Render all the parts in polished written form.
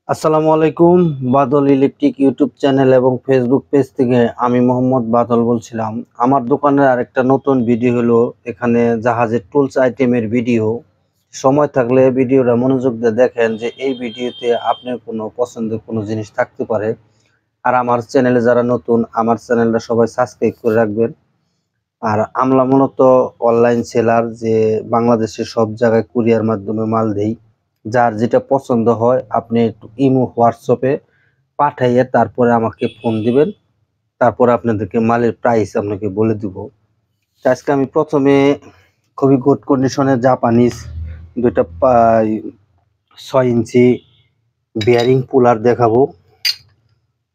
আসসালামু আলাইকুম। বাদল electric YouTube channel এবং ফেসবুক পেজ থেকে আমি মোহাম্মদ বাদল বলছিলাম। আমার দোকানের আরেকটা নতুন ভিডিও হলো, এখানে জাহাজের টুলস আইটেমের ভিডিও। সময় থাকলে ভিডিওটা মনোযোগ দিয়ে দেখেন যে এই ভিডিওতে আপনার কোনো পছন্দের কোনো জিনিস থাকতে পারে। আর আমার চ্যানেলে যারা নতুন, আমার চ্যানেলটা সবাই সাবস্ক্রাইব করে রাখবেন। আর আমরা মূলত অনলাইন সেলার, যে বাংলাদেশের সব জায়গায় কুরিয়ার মাধ্যমে মাল দেই। যার যেটা পছন্দ হয় আপনি একটু ইমো হোয়াটসঅ্যাপে পাঠাইয়ে তারপরে আমাকে ফোন দিবেন, তারপরে আপনাদেরকে মালের প্রাইস আপনাকে বলে দিব। তো আজকে আমি প্রথমে খুবই গুড কন্ডিশনের জাপানিজ দুইটা 6 ইঞ্চি বিয়ারিং পুলার দেখাবো।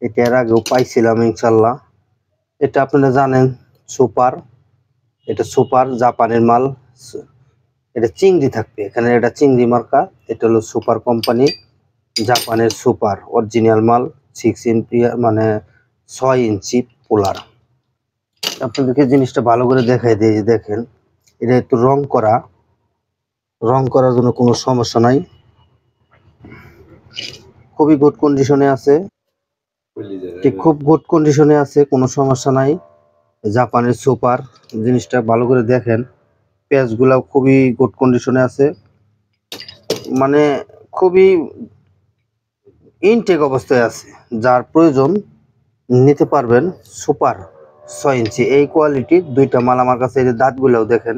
এটা এর আগেও পাইছিলাম ইনশাল্লাহ। এটা আপনারা জানেন সুপার, এটা সুপার জাপানের মাল। এটা চিংড়ি থাকবে এখানে, এটা চিংড়ি মার্কা। এটা হলো সুপার কোম্পানি, জাপানের সুপার অরিজিনাল মাল। 6 ইঞ্চি মানে 6 ইঞ্চি পোলার। আপনাদেরকে জিনিসটা ভালো করে দেখাই দিয়ে, যে দেখেন এটা একটু রং করার জন্য কোনো সমস্যা নাই, খুবই গুড কন্ডিশনে আছে। খুব গুড কন্ডিশনে আছে, কোনো সমস্যা নাই। জাপানের সুপার জিনিসটা ভালো করে দেখেন, পেঁয়াজগুলা খুবই গুড কন্ডিশনে আছে, মানে খুবই ইনটেক অবস্থায় আছে। যার প্রয়োজন নিতে পারবেন সুপার 6 ইঞ্চি এই কোয়ালিটির দুইটা মাল আমার কাছে। এই যে দাঁতগুলোও দেখেন,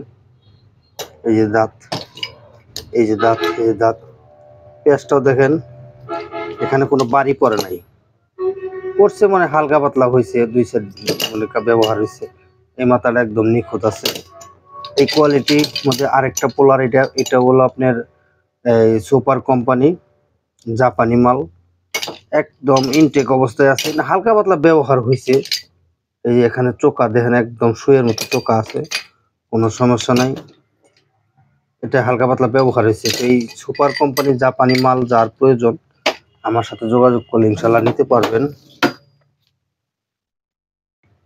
এই যে দাঁত, এই যে দাঁত, এই যে দাঁত। পেঁয়াজটাও দেখেন, এখানে কোনো বাড়ি পড়ে নাই, পড়ছে মানে হালকা পাতলা হয়েছে, দুই সাইড মানে ব্যবহার হয়েছে। এই মাথাটা একদম নিখুঁত আছে। এই কোয়ালিটির মধ্যে আরেকটা পোলার, এটা হলো আপনার সুপার কোম্পানি, জাপানি মাল, একদম ইনটেক অবস্থায় আছে, হালকা পাতলা ব্যবহার হয়েছে। এই যে এখানে চোকা দেখেন, একদম শুয়ের মতো চোকা আছে, কোনো সমস্যা নাই। এটা হালকা পাতলা ব্যবহার হয়েছে। এই সুপার কোম্পানির জাপানি মাল যার প্রয়োজন আমার সাথে যোগাযোগ করলে ইনশাল্লাহ নিতে পারবেন।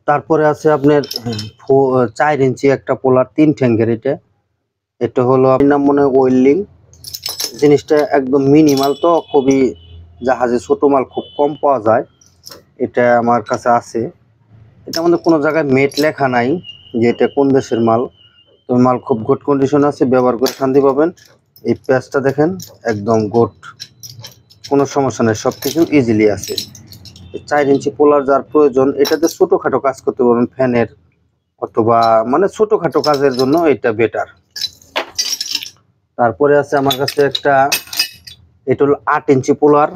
তারপরে আছে আপনার 4 ইঞ্চি একটা পোলার 3 ঠ্যাঙ্গের। এটা হলো আপনার নাম মনে হয় ওয়েল্ডিং। জিনিসটা একদম মিনিমাল, তো খুবই জাহাজে ছোট মাল খুব কম পাওয়া যায়। এটা আমার কাছে আছে। এটা আমাদের কোনো জায়গায় মেট লেখা নাই যে এটা কোন দেশের মাল, তো মাল খুব গুড কন্ডিশন আছে, ব্যবহার করে শান্তি পাবেন। এই পেঁয়াজটা দেখেন, একদম গুড, কোনো সমস্যা নেই, সব কিছু ইজিলি আছে। 4 ইঞ্চি পোলার যার প্রয়োজন, এটাতে ছোটোখাটো কাজ করতে পারবেন, ফ্যানের অথবা মানে ছোটোখাটো কাজের জন্য এটা বেটার। তারপরে আছে আমার কাছে একটা, এটা হলো 8 ইঞ্চি পোলার।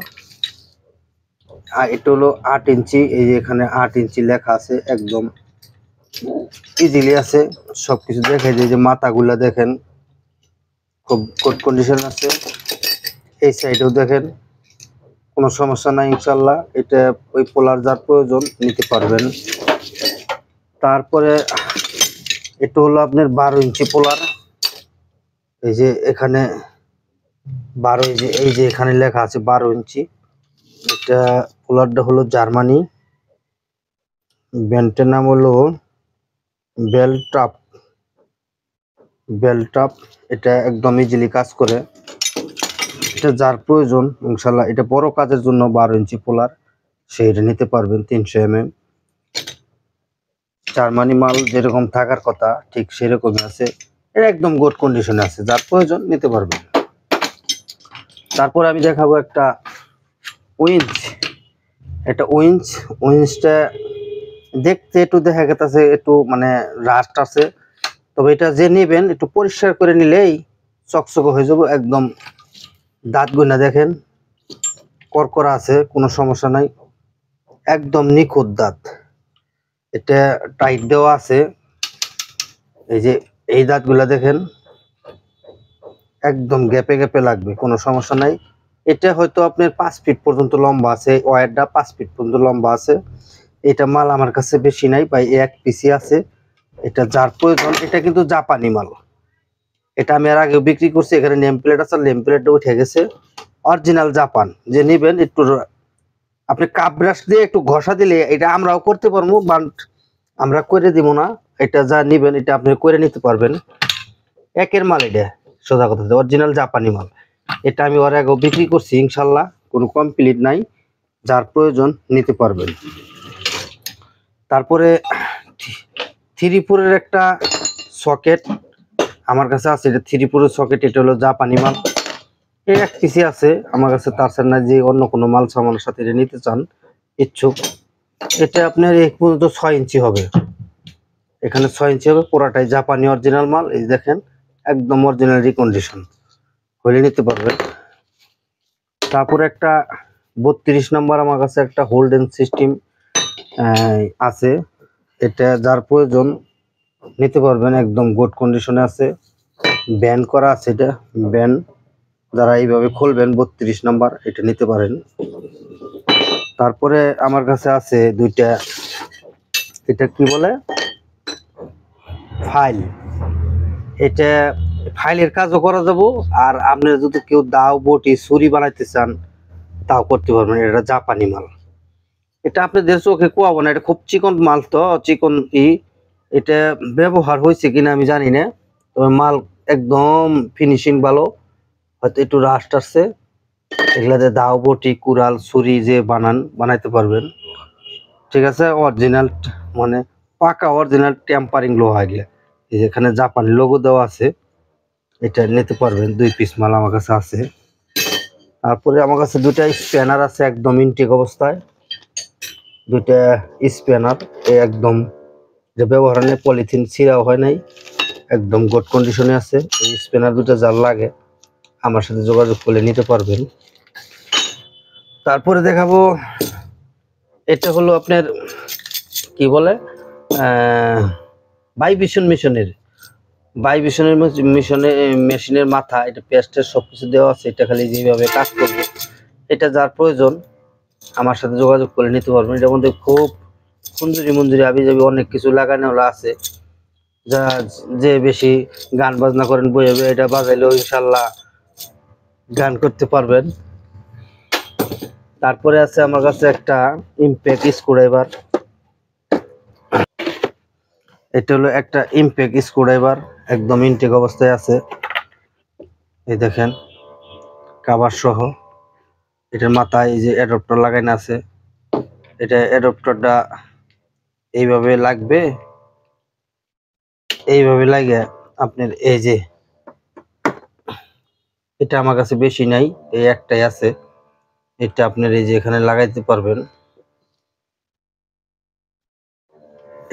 এটা হলো 8 ইঞ্চি, এই যে এখানে 8 ইঞ্চি লেখা আছে, একদম ইজিলি আছে। সবকিছু দেখাই যায়, যে মাথাগুলা দেখেন খুব গুড কন্ডিশন আছে। এই সাইডেও দেখেন, কোনো সমস্যা নাই ইনশাল্লাহ। এটা ওই পোলার যার প্রয়োজন নিতে পারবেন। তারপরে এটা হলো আপনার 12 ইঞ্চি পোলার। এই যে এখানে 12, এই যে এখানে লেখা আছে 12 ইঞ্চি। এটা পোলারটা হলো জার্মানি, ব্র্যান্ডের নাম হলো বেলটপ। এটা একদম ইজিলি কাজ করে। এটা যার প্রয়োজন ইনশাল্লাহ, এটা বড় কাজের জন্য 12 ইঞ্চি পোলার সেইটা নিতে পারবেন। 300 mm জার্মানি মাল যেরকম থাকার কথা ঠিক সেরকমই আছে, এটা একদম গুড কন্ডিশনে আছে, যার প্রয়োজন নিতে পারবেন। তারপর আমি দেখাবো একটা উইঞ্চ। এটা উইঞ্চটা দেখতে একটু দেখা গেছে একটু মানে রাস্ট আছে, তবে এটা যে নেবেন একটু পরিষ্কার করে নিলেই চকচকে হয়ে যাবে একদম। দাঁতগুলো দেখেন করকরা আছে, কোনো সমস্যা নাই, একদম নিখুঁত দাঁত। এটা টাইট দেওয়া আছে, এই যে এই দাঁতগুলা দেখেন, একদম গ্যাপে গ্যাপে লাগবে, কোনো সমস্যা নাই। এটা হয়তো আপনার 5 ফিট পর্যন্ত লম্বা আছে, ওয়্যারটা 5 ফিট পর্যন্ত লম্বা আছে। এটা মাল আমার কাছে বেশি নাই ভাই, এক পিসি আছে। এটা যার প্রয়োজন, এটা কিন্তু জাপানি মাল। এটা আমি এর আগে বিক্রি করছি, এখানে নেম প্লেট আছে, নেম প্লেটটা উঠে গেছে। অরিজিনাল জাপান, যে নেবেন একটু আপনি কাপ ব্রাশ দিয়ে একটু ঘষা দিলে এটা আমরাও করতে পারবো, বাট আমরা করে দিব না। এটা যা নেবেন এটা আপনি করে নিতে পারবেন। একের মাল, এটা সোজা কথা অরিজিনাল জাপানি মাল। এটা আমি ওর আগেও বিক্রি করছি ইনশাল্লাহ, কোনো কমপ্লিট নাই, যার প্রয়োজন নিতে পারবেন। তারপরে 3-4-এর একটা সকেট আমার কাছে আছে, এটা 3-4-এর সকেট, এটা হলো জাপানি মাল। এই এক পিসি আছে আমার কাছে, তার সাথে না যে অন্য কোনো মাল সামানের সাথে এটা নিতে চান ইচ্ছুক, এটা আপনার এক পর্যন্ত 6 ইঞ্চি হবে, এখানে 6 ইঞ্চি হবে, পুরাটাই জাপানি অরিজিনাল মাল। এই দেখেন একদম অরিজিনাল রিকন্ডিশন, হলে নিতে পারবেন। তারপরে একটা 32 নম্বর আমার কাছে একটা হোল্ডেন সিস্টেম আছে, এটা যার প্রয়োজন নিতে পারবেন, একদম গুড কন্ডিশনে আছে, ব্যান করা আছে, এটা ব্যান, যারা এইভাবে খুলবেন 32 নম্বর এটা নিতে পারেন। তারপরে আমার কাছে আছে দুইটা, এটা কি বলে ফাইল, এটা ফাইলের কাজও করা যাবো, আর আপনার যদি কেউ দাও বটি ছুরি বানাইতে চান তাও করতে পারবেন। এটা জাপানি মাল, এটা আপনাদের চোখে কুয়াবো না, এটা খুব চিকন মাল, তো চিকন এটা ব্যবহার হয়েছে কিনা আমি জানি না, তবে মাল একদম ফিনিশিং ভালো, হয়তো একটু রাস্ট আসছে, এগুলাতে দাও বটি কুড়াল ছুরি যে বানাইতে পারবেন, ঠিক আছে। অরিজিনাল মানে পাকা অরিজিনাল টেম্পারিং লোহা, এগুলা এই যেখানে জাপানি লোগো দেওয়া আছে, এটা নিতে পারবেন। 2 পিস মাল আমার কাছে আছে। তারপরে আমার কাছে দুটা স্প্যানার আছে, একদম ইনটেক অবস্থায়, দুইটা স্প্যানার, একদম যে ব্যবহার নেই, পলিথিন ছিঁড়াও হয় নাই, একদম গুড কন্ডিশনে আছে। এই স্প্যানার দুটো যার লাগে আমার সাথে যোগাযোগ করলে নিতে পারবেন। তারপরে দেখাবো, এটা হলো আপনার কি বলে ভাইব্রেশন মেশিনের মাথা, এটা পেস্টের সবকিছু দেওয়া আছে, এটা খালি যেভাবে কাজ করবে, এটা যার প্রয়োজন আমার সাথে যোগাযোগ করে নিতে পারবেন। এটার মধ্যে খুব মঞ্জুরি আবি যাবি অনেক কিছু লাগানো আছে, যা যে বেশি গান বাজনা করেন বইয়ে এটা বাজাইলেও ইনশাল্লাহ গান করতে পারবেন। তারপরে আছে আমার কাছে একটা ইমপ্যাক্ট স্ক্রুড্রাইভার, এটা হলো একটা ইমপ্যাক্ট স্ক্রুড্রাইভার, একদম ইনটেক অবস্থায় আছে, এই দেখেন কভার সহ, এটার মাথায় এই যে অ্যাডাপ্টার লাগানো আছে, এটা অ্যাডাপ্টারটা এইভাবে লাগবে, এইভাবে লাগে আপনার, এই যে এটা আমার কাছে বেশি নাই, এই একটাই আছে, এটা আপনার এই যে এখানে লাগাইতে পারবেন,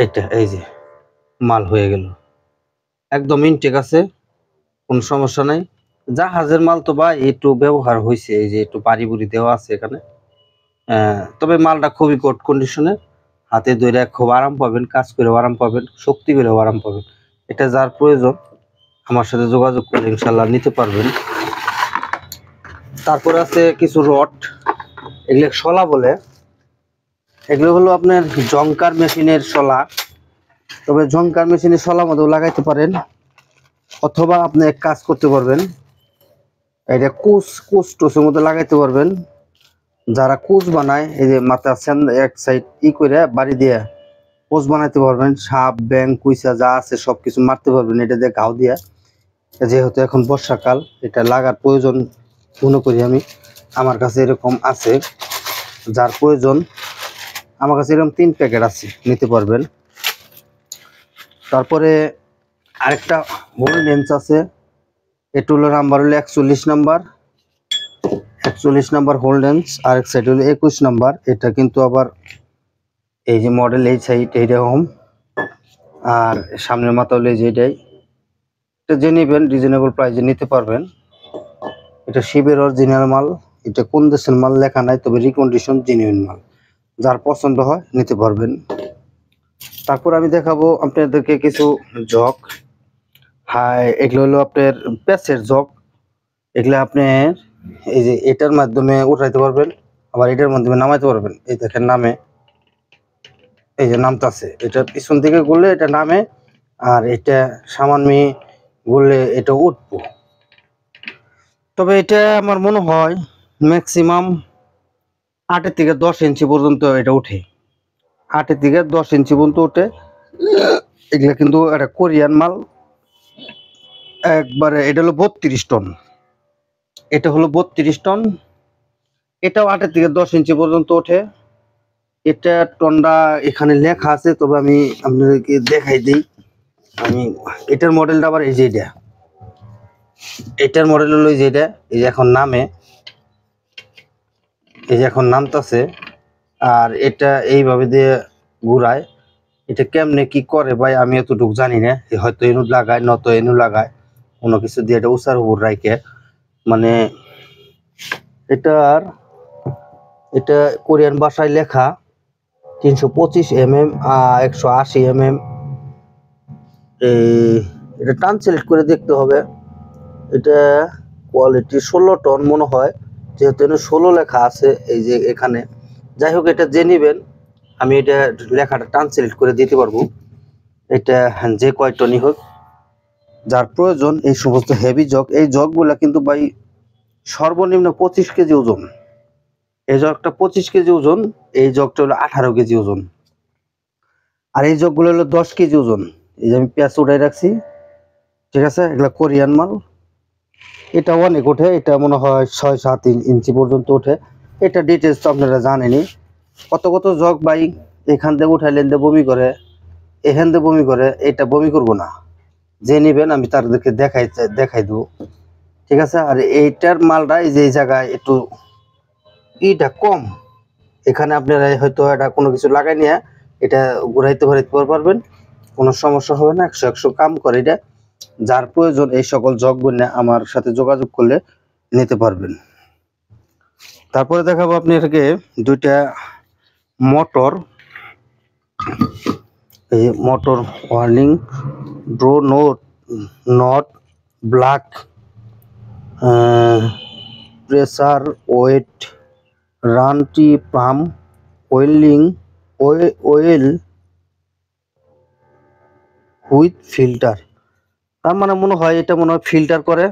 এটা এই যে মাল হয়ে গেল, একদম ইনটেক আছে, কোনো সমস্যা নাই। জাহাজের মাল তো ভাই একটু ব্যবহার হয়েছে, এই যে একটু বাড়ি বুড়ি দেওয়া আছে এখানে, তবে মালটা খুবই গুড কন্ডিশনে, হাতে ধরে খুব আরাম পাবেন, কাজ করে আরাম পাবেন, শক্তি করে আরাম পাবেন। এটা যার প্রয়োজন আমার সাথে যোগাযোগ করে ইনশাল্লাহ নিতে পারবেন। তারপরে আছে কিছু রড, এগুলো শলা বলে, এগুলো হলো আপনার জংকার মেশিনের শলা, তবে জংকার মেশিনের শলা মধ্যেও লাগাইতে পারেন, অথবা আপনি এক কাজ করতে পারবেন, এটা কুচ টুচের মধ্যে লাগাইতে পারবেন। যারা কুচ বানায় এই যে মাথা এক সাইড করে বাড়ি দিয়ে কুচ বানাইতে পারবেন, সাপ ব্যাং কুইসা যা আছে সবকিছু মারতে পারবেন এটা দিয়ে ঘাও দিয়া। যেহেতু এখন বর্ষাকাল, এটা লাগার প্রয়োজন মনে করি আমি, আমার কাছে এরকম আছে, যার প্রয়োজন আমার কাছে এরকম 3 প্যাকেট আছে, নিতে পারবেন। তারপরে আরেকটা হোল লেন্স আছে, এটা হলো নাম্বার হলো 41 নাম্বার হোল লেন্স, আরেক সাইড হলো 21 নাম্বার, এটা কিন্তু আবার এই যে মডেল এই সাইড এইরকম, আর সামনের মাথা হলো এই যে এটাই, এটা যে নেবেন রিজনেবল প্রাইসে নিতে পারবেন। এটা শিবের অরিজিনাল মাল, এটা কোন দেশের মাল লেখা নাই, তবে রিকন্ডিশন জেনুইন মাল, যার পছন্দ হয় নিতে পারবেন। তারপর আমি দেখাবো আপনাদেরকে কিছু জগ, হ্যাঁ এগুলো হলো আপনার প্যাচের জগ, এগুলো আপনার এই যে এটার মাধ্যমে উঠাইতে পারবেন, আবার এটার মাধ্যমে নামাইতে পারবেন। এই দেখেন নামে, এই যে নামতাছে, এটা পিছন দিকে ঘুরলে এটা নামে, আর এটা সামান্য ঘুরলে এটা উঠবো। তবে এটা আমার মনে হয় ম্যাক্সিমাম 8 থেকে 10 ইঞ্চি পর্যন্ত এটা উঠে, 8 থেকে 10 ইঞ্চি পর্যন্ত উঠে। এগুলা কিন্তু একটা কোরিয়ান মাল, একবারে এটা হলো 32 টন, এটা হলো 32 টন, এটাও 8 থেকে 10 ইঞ্চি পর্যন্ত ওঠে। এটা টন্ডা এখানে লেখা আছে, তবে আমি আপনাদেরকে দেখাই দিই। আমি এটার মডেলটা আবার এই যে এটার মডেল হলো এই যে এই যে এখন নামে, এই যে এখন নামতাছে। আর এটা এইভাবে দিয়ে ঘুরায়। এটা কেমনে কি করে ভাই আমি এতটুকু জানি না, হয়তো এনু লাগায় নয়তো এনু লাগায় কোনো কিছু দিয়ে এটা উষার উপর রাইকে। মানে এটা কোরিয়ান ভাষায় লেখা 325 mm 180 mm। এটা ট্রান্সলেট করে দেখতে হবে। এটা কোয়ালিটি 16 টন মনে হয়, যেহেতু 16 লেখা আছে এই যে এখানে। যাই হোক, এটা যে নিবেন আমি এটা লেখাটা ট্রান্সলেট করে দিতে পারবো। এটা যে কয় টনই হোক, যার প্রয়োজন এই সমস্ত হেভি জগ, এই জগগুলা কিন্তু ভাই সর্বনিম্ন 25 কেজি ওজন। এই জগটা 25 কেজি ওজন, এই জগটা হলো 18 কেজি ওজন, আর এই জগগুলো হলো 10 কেজি ওজন। এই যে আমি পেঁয়াজ উঠাই রাখছি, ঠিক আছে, এগুলা কোরিয়ান মাল। এটা অনেক ওঠে, এটা মনে হয় 6-7 ইঞ্চি পর্যন্ত ওঠে। এটা ডিটেলস তো আপনারা জানেনই। কত কত জগ ভাই এখান থেকে উঠাইলেন দিয়ে বমি করে, এখান থেকে বমি করে। এটা বমি করবো না, যে নিবেন আমি তাদেরকে দেখাই দেবো, ঠিক আছে। আর এইটার মালটা এই যে এই জায়গায় একটু ইটা কম, এখানে আপনারা হয়তো এটা কোনো কিছু লাগাই নিয়ে এটা ঘুরাইতে পারবেন, কোনো সমস্যা হবে না। 100 কাম করে এটা। যার প্রয়োজন এই সকল জগগুলো আমার সাথে যোগাযোগ করলে নিতে পারবেন। তারপরে দেখাবো আপনি এটাকে দুইটা মোটর। এই মোটর ওয়ার্নিং ব্রো নট ব্ল্যাক প্রেসার ওয়েট রানটি পাম্প ওয়েল হুইথ ফিল্টার। তার মানে মনে হয় এটা মনে হয় ফিল্টার করে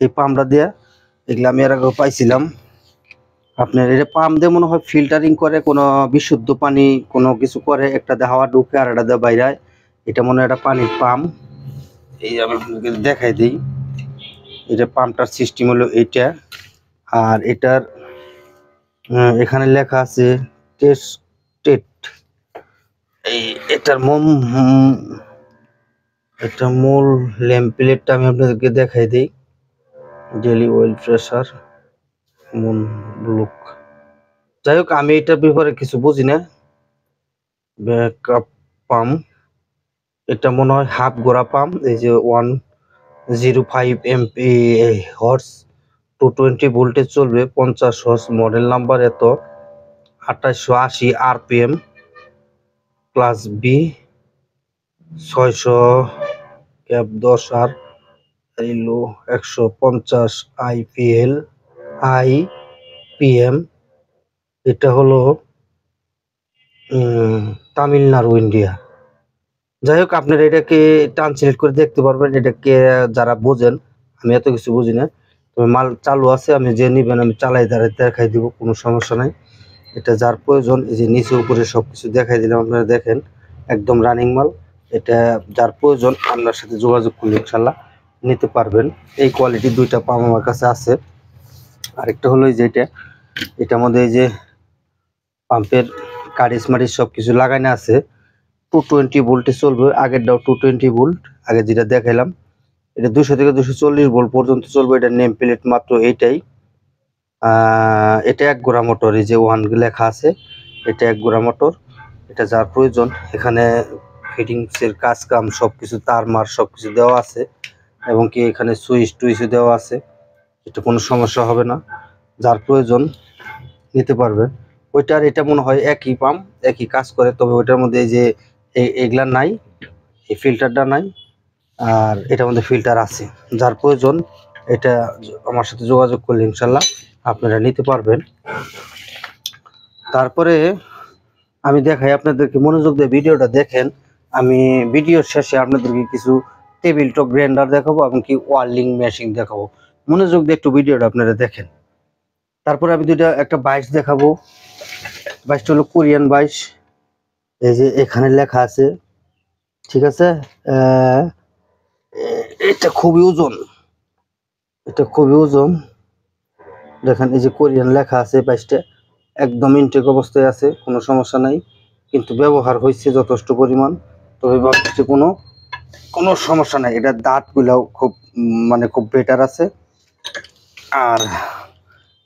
এই পাম্পটা দিয়ে। এগুলো আমি এর আগে পাইছিলাম। আপনার এটা পাম্প দিয়ে মনে হয় ফিল্টারিং করে, কোনো বিশুদ্ধ পানি কোনো কিছু করে, একটা দিয়ে হাওয়া ঢুকে আর একটা দিয়ে বাইরে। এটা মনে হয় একটা পানির পাম্প। এই আমি আপনাকে দেখাই দিই। এটা পাম্পটার সিস্টেম হলো এইটা। আর এটার এখানে লেখা আছে টেস্টেড। এই এটার একটা মূল ল্যাম্পপ্লেটটা আমি আপনাদেরকে দেখাই দিই। ডেলি অয়েল প্রেসার মূল ব্লক। যাই হোক, আমি এটার ব্যাপারে কিছু বুঝি না। ব্যাকআপ পাম্প, এটা মনে হয় হাফ গোড়া পাম্প। এই যে 105 MP হর্স, 220 ভোল্টে চলবে, 50 হর্স, মডেল নাম্বার এত, 2880 RPM, ক্লাস বি, 600 ক্যাপ 10 আর এলো 150 IPM। এটা হলো তামিলনাড়ু, ইন্ডিয়া। যাই হোক, আপনারা এটাকে ট্রান্সলেট করে দেখতে পারবেন। এটাকে যারা বোঝেন, আমি এত কিছু বুঝি না, তবে মাল চালু আছে, আমি যে নিবেন আমি চালাই দেখাই দিব, কোনো সমস্যা নাই। এটা যার প্রয়োজন এই যে নিচে উপরে সব কিছু দেখাই দিলাম, আপনারা দেখেন একদম রানিং মাল। এটা যার প্রয়োজন আপনার সাথে যোগাযোগ করলে ইনশাল্লাহ নিতে পারবেন। এই কোয়ালিটি দুইটা পাম্প আমার কাছে আছে। আরেকটা হলো এই যে এটার মধ্যে এই যে পাম্পের কারিজ মারিজ সব কিছু লাগানো আছে। 220 ভোল্টে চলবে, আগেরটাও 220 ভোল্ট, আগে যেটা দেখাইলাম। এটা 200 থেকে 240 ভোল্ট পর্যন্ত চলবে। এটা নেম প্লেট মাত্র এইটাই। এটা এক গোড়া মোটর, এই যে 1 লেখা আছে, এটা এক গোড়া মোটর। এটা যার প্রয়োজন, এখানে ফিটিংসের কাজ কাম সব কিছু তার মার সব কিছু দেওয়া আছে, এবং কি এখানে সুইচ টুইচও দেওয়া আছে। এটা কোনো সমস্যা হবে না, যার প্রয়োজন নিতে পারবে। ওইটার এটা মনে হয় একই পাম্প, একই কাজ করে, তবে ওইটার মধ্যে এই যে এগুলা নাই, এই ফিল্টারটা নাই। আর এটার মধ্যে ফিল্টার আছে। যার প্রয়োজন এটা আমার সাথে যোগাযোগ করলে ইনশাল্লাহ আপনারা নিতে পারবেন। তারপরে আমি দেখাই আপনাদেরকে, মনোযোগ দিয়ে ভিডিওটা দেখেন। আমি ভিডিওর শেষে আপনাদেরকে কিছু টেবিল টপ গ্রাইন্ডার দেখাবো এবং কি ওয়ার্লিং মেশিন দেখাবো। মনোযোগ দিয়ে একটু ভিডিওটা আপনারা দেখেন। তারপরে আমি একটা বাইশ দেখাবো। বাইশটা হলো কোরিয়ান বাইশ। এই যে এখানে লেখা আছে, ঠিক আছে। এটা খুবই ওজন, এটা খুবই ওজন। দেখেন এই যে কোরিয়ান লেখা আছে বাইশটা, একদম ইনটেক অবস্থায় আছে, কোনো সমস্যা নাই, কিন্তু ব্যবহার হয়েছে যথেষ্ট পরিমাণ। তবে ভাবছি কোনো কোনো সমস্যা নাই, এটার দাঁতগুলাও খুব মানে খুব বেটার আছে। আর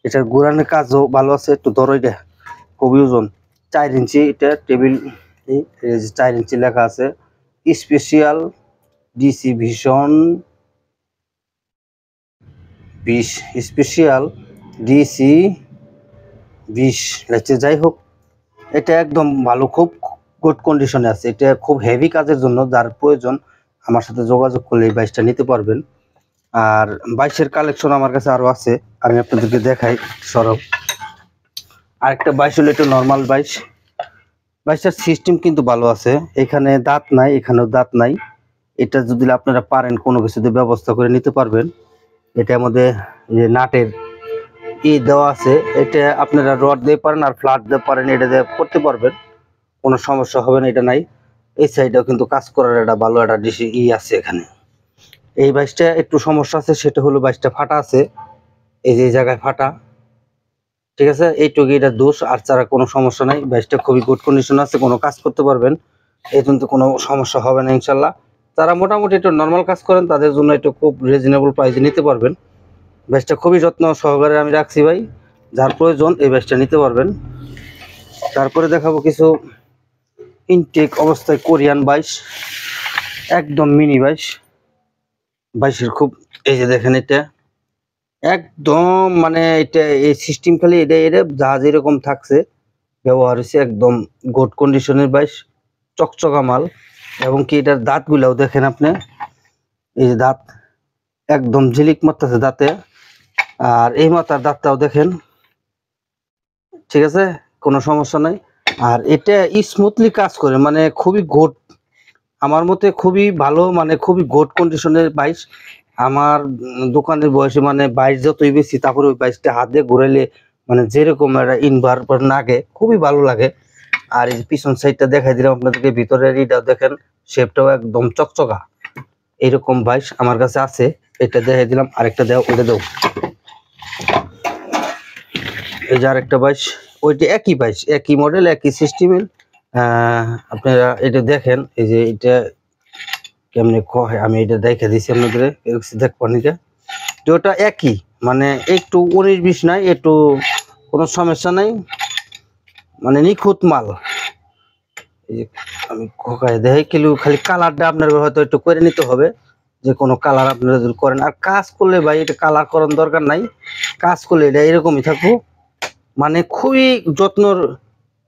এটার গোড়ানের কাজও ভালো আছে। একটু ধরো, এটা খুবই ওজন, 4 ইঞ্চি এটা টেবিল, 4 ইঞ্চি লেখা আছে special DC vision 20, special DC 20 লাগছে। যাই হোক, এটা একদম ভালো, খুব গুড কন্ডিশনে আছে। এটা খুব হেভি কাজের জন্য যার প্রয়োজন আমার সাথে যোগাযোগ করলে এই বাইশটা নিতে পারবেন। আর বাইশের কালেকশন আমার কাছে আরো আছে, আমি আপনাদেরকে দেখাই সরব। আরেকটা বাইশ হলো একটু নর্মাল বাইশ। বাইশটার সিস্টেম কিন্তু ভালো আছে, এখানে দাঁত নাই, এখানেও দাঁত নাই। এটা যদি আপনারা পারেন কোনো কিছুতে ব্যবস্থা করে নিতে পারবেন। এটার মধ্যে যে নাটের দেওয়া আছে, এটা আপনারা রড দিয়ে পারেন আর ফ্ল্যাট দিয়ে পারেন, এটা দিয়ে করতে পারবেন, কোনো সমস্যা হবে না। এটা নাই, এই সাইডেও কিন্তু কাজ করার একটা ভালো একটা ডিসি আছে এখানে। এই বাইশটা একটু সমস্যা আছে, সেটা হলো বাইশটা ফাটা আছে, এই যে জায়গায় ফাটা, ঠিক আছে, এইটুকু এটা দোষ, আর ছাড়া কোনো সমস্যা নাই। বাইশটা খুবই গুড কন্ডিশন আছে, কোনো কাজ করতে পারবেন, এই জন্য কোনো সমস্যা হবে না ইনশাল্লাহ। যারা মোটামুটি একটু নর্মাল কাজ করেন তাদের জন্য একটু খুব রিজনেবল প্রাইসে নিতে পারবেন। বাইশটা খুবই যত্ন সহকারে আমি রাখছি ভাই, যার প্রয়োজন এই বাইশটা নিতে পারবেন। তারপরে দেখাবো কিছু ইনটেক অবস্থায় কোরিয়ান বাইশ, একদম মিনি বাইশ, বাইশের খুব, এই যে দেখেন এটা একদম মানে এটা এই সিস্টেম খালি এটা এটা জাহাজ এরকম থাকছে, ব্যবহার হয়েছে একদম গুড কন্ডিশনের বাইশ, চকচকা মাল। এবং কি এটার দাঁতগুলাও দেখেন আপনি, এই যে দাঁত একদম ঝিলিক মারতেছে দাঁতে। আর এই মাথার দাঁতটাও দেখেন, ঠিক আছে, কোনো সমস্যা নাই। আর এটা স্মুথলি কাজ করে, মানে খুবই গুড, আমার মতে খুবই ভালো, মানে খুবই গুড কন্ডিশনের বাইশ। আমার দোকানের বয়সে মানে বাইশ যতই বেশি, তারপরে ওই বাইশটা হাত দিয়ে ঘুরাইলে মানে যেরকম একটা ইনভার্টার লাগে, খুবই ভালো লাগে। আর এই পিছন সাইডটা দেখাই দিলাম আপনাদেরকে, ভিতরের এটাও দেখেন, শেপটাও একদম চকচকা, এইরকম বাইশ আমার কাছে আছে। এটা দেখাই দিলাম, আরেকটা দাও, ওটা দাও, এই যে আরেকটা বাইশ, ওইটা একই বাইশ, একই মডেল, একই সিস্টেমের। আপনারা এটা দেখেন, এই যে এটা কেমনে কয়, আমি এটা দেখে দিচ্ছি আপনাদের, দেখবেন এটা ওটা একই, মানে একটু 19-20 নাই, একটু কোনো সমস্যা নাই, মানে নিখুঁত মাল। এই যে আমি খোকায় দেখাই, কিন্তু খালি কালারটা আপনার হয়তো একটু করে নিতে হবে, যে কোনো কালার আপনারা যদি করেন। আর কাজ করলে ভাই এটা কালার করার দরকার নাই, কাজ করলে এটা এরকমই থাকবো, মানে খুবই যত্নর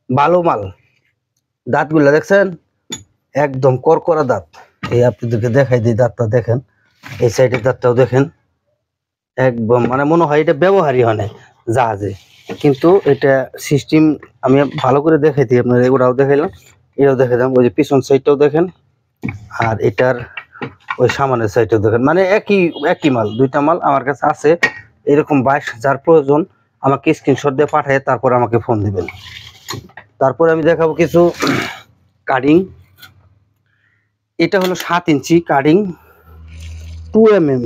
ভালো মাল। দাঁতগুলা দেখছেন একদম করকরা দাঁত, এই আপনাদেরকে দেখাই দিই, দাঁতটা দেখেন, এই সাইডের দাঁতটাও দেখেন, একদম মানে মনে হয় এটা ব্যবহারই হয় না জাহাজে, কিন্তু এটা সিস্টেম আমি ভালো করে দেখাই দিই আপনার, ওটাও দেখাইলাম, এটাও দেখে দিলাম, ওই যে পিছন সাইডটাও দেখেন, আর এটার ওই সামনের সাইডটাও দেখেন, মানে একই একই মাল, দুইটা মাল আমার কাছে আছে এরকম বাইশ। যার প্রয়োজন আমাকে স্ক্রিনশট দিয়ে পাঠায় তারপর আমাকে ফোন দিবেন। তারপরে আমি দেখাবো কিছু কাটিং। এটা হলো 7 ইঞ্চি কাটিং 2mm,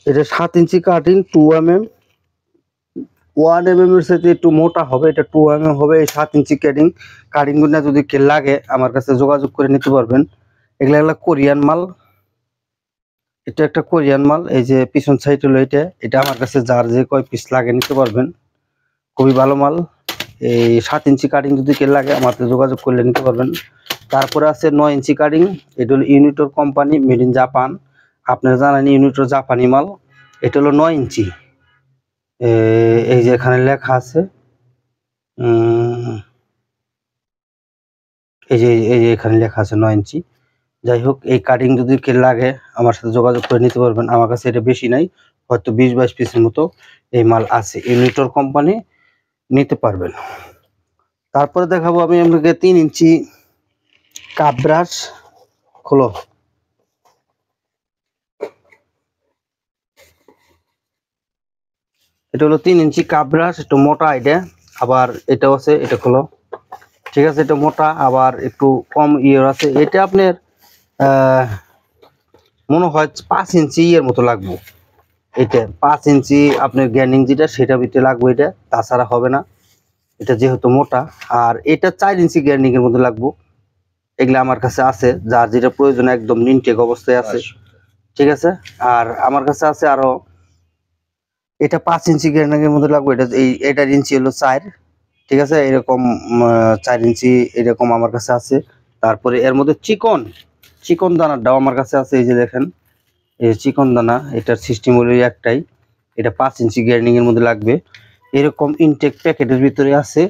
এটা 7 ইঞ্চি কাটিং 2mm, 1mm এর সাথে একটু মোটা হবে, এটা 2mm হবে। এই 7 ইঞ্চি কাটিং গুলো যদি কে লাগে আমার কাছে যোগাযোগ করে নিতে পারবেন। এগুলা কোরিয়ান মাল, এটা একটা কোরিয়ান মাল। এই যে পিছন সাইড হলো এটা, এটা আমার কাছে যার যে কয় পিস লাগে নিতে পারবেন, খুবই ভালো মাল। এই 7 ইঞ্চি কাটিং যদি কে লাগে আমার সাথে যোগাযোগ করলে নিতে পারবেন। তারপরে আছে 9 ইঞ্চি কাটিং, এটা হলো ইউনিটর কোম্পানি, মেড ইন জাপান, আপনারা জানেন ইউনিটর জাপানি মাল। এটা হলো 9 ইঞ্চি, এই যে এখানে লেখা আছে, এই যে এখানে লেখা আছে 9 ইঞ্চি। যাই হোক, এই কাটিং যদি কে লাগে আমার সাথে যোগাযোগ করে নিতে পারবেন। আমার কাছে এটা বেশি নাই, হয়তো 20-22 পিসের মতো এই মাল আছে, ইউনিটর কোম্পানি, নিতে পারবেন। তারপরে দেখাবো আমি আপনাকে 3 ইঞ্চি কাপ ব্রাশ, খোলো, এটা হলো 3 ইঞ্চি কাপ ব্রাশ, একটু মোটা এটা, আবার এটাও আছে, এটা খোলো, ঠিক আছে, এটা মোটা আবার একটু কম ইয়ের আছে। এটা আপনার মনে হয় 5 ইঞ্চি ইয়ের মতো লাগবে, এটা 5 ইঞ্চি আপনার গ্যানিং যেটা সেটা ভিতরে লাগবে, এটা তাছাড়া হবে না, এটা যেহেতু মোটা। আর এটা 4 ইঞ্চি গ্যানিং এর মধ্যে লাগবে, এগুলা আমার কাছে আছে, যার যেটা প্রয়োজন একদম নিনটেক অবস্থায় আছে, ঠিক আছে। আর আমার কাছে আছে আরো, এটা 5 ইঞ্চি গ্যানিং এর মধ্যে লাগবে, এটার ইঞ্চি হলো 4, ঠিক আছে। এরকম 4 ইঞ্চি এরকম আমার কাছে আছে। তারপরে এর মধ্যে চিকন দানাটাও আমার কাছে আছে, এই যে দেখেন এই চিকন দানা, এটার সিস্টেম হলো একটাই, এটা 5 ইঞ্চি গ্যানিং এর মধ্যে লাগবে। এরকম ইনটেক প্যাকেটের ভিতরে আছে,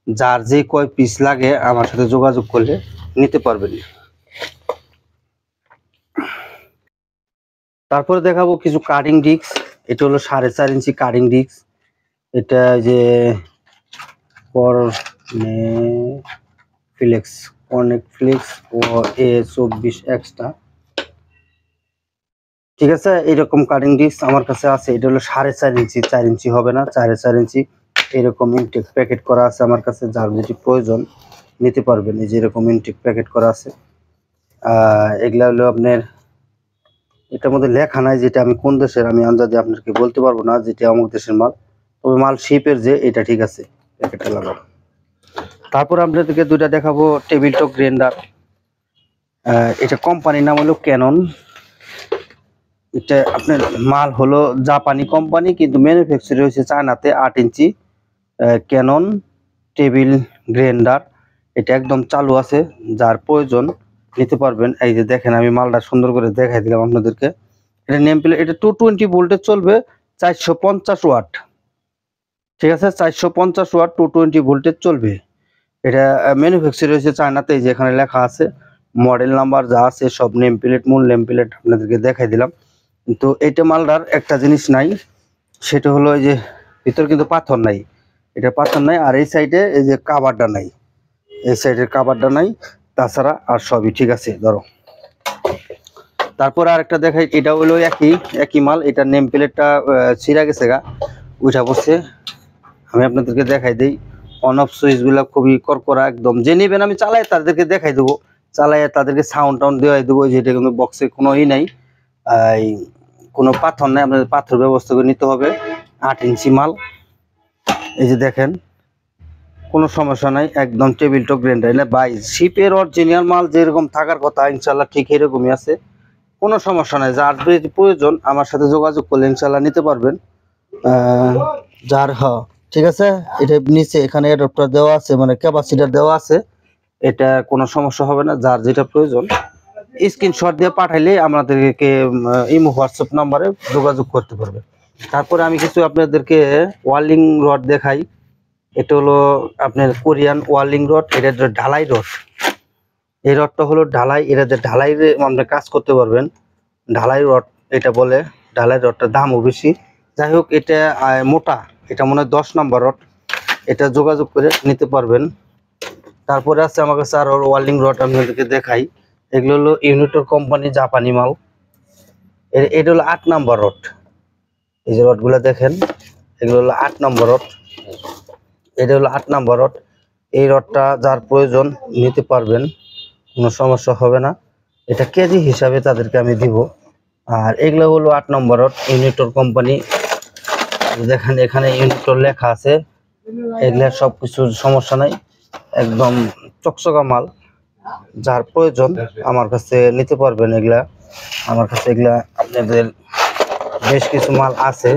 যার যে কয় পিস লাগে আমার সাথে যোগাযোগ করলে নিতে পারবেন। তারপরে দেখাবো কিছু কাটিং ডিস্ক। এটা হলো 4.5 ইঞ্চি কাটিং ডিস্ক, এটা যে কর্নেফ্লেক্স ও A24 এক্সট্রা, ঠিক আছে। এরকম কাটিং ডিস্ক আমার কাছে আছে, এটা হলো 4.5 ইঞ্চি, 4 ইঞ্চি হবে না, 4.5 ইঞ্চি। এরকম ইনটেক প্যাকেট করা আছে আমার কাছে, যার যেটি প্রয়োজন নিতে পারবেন। এই যে এরকম ইনটেক প্যাকেট করা আছে। এগুলা হলো আপনার, এটার মধ্যে লেখা নাই যেটা আমি কোন দেশের, আমি আন্দাজে আপনাকে বলতে পারবো না যেটা আমার দেশের মাল, তবে মাল শিপের যে এটা ঠিক আছে, প্যাকেটটা লাগাবো। তারপর আপনাদেরকে দুইটা দেখাবো টেবিল টপ গ্রাইন্ডার। এটা কোম্পানির নাম হলো ক্যানন। এটা আপনার মাল হলো জাপানি কোম্পানি, কিন্তু ম্যানুফ্যাকচার হয়েছে চায়নাতে। 8 ইঞ্চি ক্যানন টেবিল গ্রাইন্ডার, এটা একদম চালু আছে, যার প্রয়োজন নিতে পারবেন। এই যে দেখেন আমি মালটা সুন্দর করে দেখাই দিলাম আপনাদেরকে। এটা নেম প্লেট, এটা 220 ভোল্টে চলবে, 450 ওয়াট, ঠিক আছে। 450 ওয়াট 220 ভোল্টে চলবে। এটা ম্যানুফ্যাকচার হয়েছে চায়নাতে, এই যে এখানে লেখা আছে মডেল নাম্বার যা আছে সব, নেম প্লেট মূল নেম প্লেট আপনাদেরকে দেখাই দিলাম। কিন্তু এইটা মালটার একটা জিনিস নাই, সেটা হলো এই যে ভিতর কিন্তু পাথর নাই, এটা পাথর নাই। আর এই সাইডে এই যে কাভারটা নাই, এই সাইডের কাভারটা নাই, তাছাড়া আর সবই ঠিক আছে। ধরো তারপর আরেকটা দেখাই, এটা হলো একই মাল, এটা নেম প্লেটটা ছিঁড়া গেছে গা, উঠা পড়ছে। আমি আপনাদেরকে দেখাই দিই, অন অফ সুইচ গুলা খুবই করকরা একদম। যে নেবেন আমি চালাই তাদেরকে দেখাই দেবো, চালাই তাদেরকে সাউন্ড টাউন্ড দেওয়াই দেবো। যেটা কিন্তু বক্সে কোনো নাই, কোনো পাথর নাই, আপনাদের পাথর ব্যবস্থা করে নিতে হবে। 8 ইঞ্চি মাল, এই যে দেখেন কোনো সমস্যা নাই, একদম টেবিল টপ গ্রাইন্ডার। না ভাই, শিপের অরিজিনাল মাল যেরকম থাকার কথা ইনশাল্লাহ ঠিক এরকমই আছে, কোনো সমস্যা নাই। যার প্রয়োজন আমার সাথে যোগাযোগ করলে ইনশাল্লাহ নিতে পারবেন। যার ঠিক আছে। এটা নিচে এখানে অ্যাডাপ্টার দেওয়া আছে, মানে ক্যাপাসিটার দেওয়া আছে, এটা কোনো সমস্যা হবে না। যার যেটা প্রয়োজন স্ক্রিনশট দিয়ে পাঠাইলে আমাদেরকে ইমো হোয়াটসঅ্যাপ নাম্বারে যোগাযোগ করতে পারবে। তারপরে আমি কিছু আপনাদেরকে ওয়ার্লিং রড দেখাই। এটা হলো আপনার কোরিয়ান ওয়ার্লিং রড, এটা ঢালাই রড। এই রডটা হলো ঢালাই, এটা ঢালাই আপনি কাজ করতে পারবেন, ঢালাই রড এটা বলে। ঢালাই রডটার দামও বেশি, যাই হোক এটা মোটা, এটা মনে হয় 10 নম্বর রড, এটা যোগাযোগ করে নিতে পারবেন। তারপরে আছে আমার কাছে আরো ওয়ার্লিং রড, আপনাদেরকে দেখাই। এগুলো হলো ইউনিটর কোম্পানি, জাপানি মাল। এটা হলো 8 নম্বর রড, এই যে রডগুলো দেখেন, এগুলো হলো 8 নম্বর রড, এটা হলো 8 নম্বর রড। এই রডটা যার প্রয়োজন নিতে পারবেন, কোনো সমস্যা হবে না। এটা কেজি হিসাবে তাদেরকে আমি দিব। আর এগুলো হলো 8 নম্বর রড, ইউনিটর কোম্পানি। দেখেন এখানে ইউনিটর লেখা আছে, এগুলা সব কিছু সমস্যা নাই, একদম চকচকা মাল। যার প্রয়োজন আমার কাছে নিতে পারবেন। এগুলা আমার কাছে এগুলা আপনাদের বেশ কিছু মাল আছে,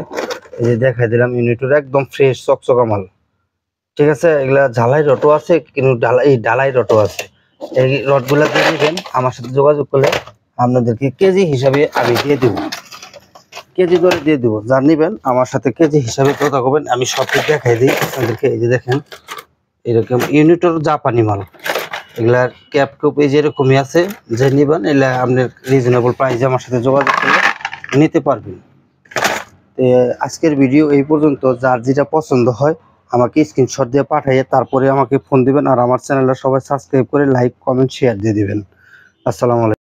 এই যে দেখাই দিলাম ইউনিটর, একদম ফ্রেশ চকচকা মাল, ঠিক আছে। এগুলা ঝালাই রডও আছে, কিন্তু ঢালাই রডও আছে। এই রডগুলা দিয়ে দিবেন, আমার সাথে যোগাযোগ করলে আপনাদেরকে কেজি হিসাবে আমি দিয়ে দেবো, কেজি করে দিয়ে দেবো। যার নেবেন আমার সাথে কেজি হিসাবে কথা করবেন, আমি সব কিছু দেখাই দিই আপনাদেরকে। এই যে দেখেন এরকম ইউনিটর জাপানি মাল, এগুলার ক্যাপ কুপ এই যে এরকমই আছে। যে নেবেন এগুলা আপনার রিজনেবল প্রাইসে আমার সাথে যোগাযোগ করলে নিতে পারবেন। আজকের ভিডিও এই পর্যন্ত। যার যেটা পছন্দ হয় আমাকে স্ক্রিনশট দিয়ে পাঠিয়ে তারপরে আমাকে ফোন দিবেন। আর আমার চ্যানেলটা সবাই সাবস্ক্রাইব করে লাইক কমেন্ট শেয়ার দিয়ে দিবেন। আসসালামু আলাইকুম।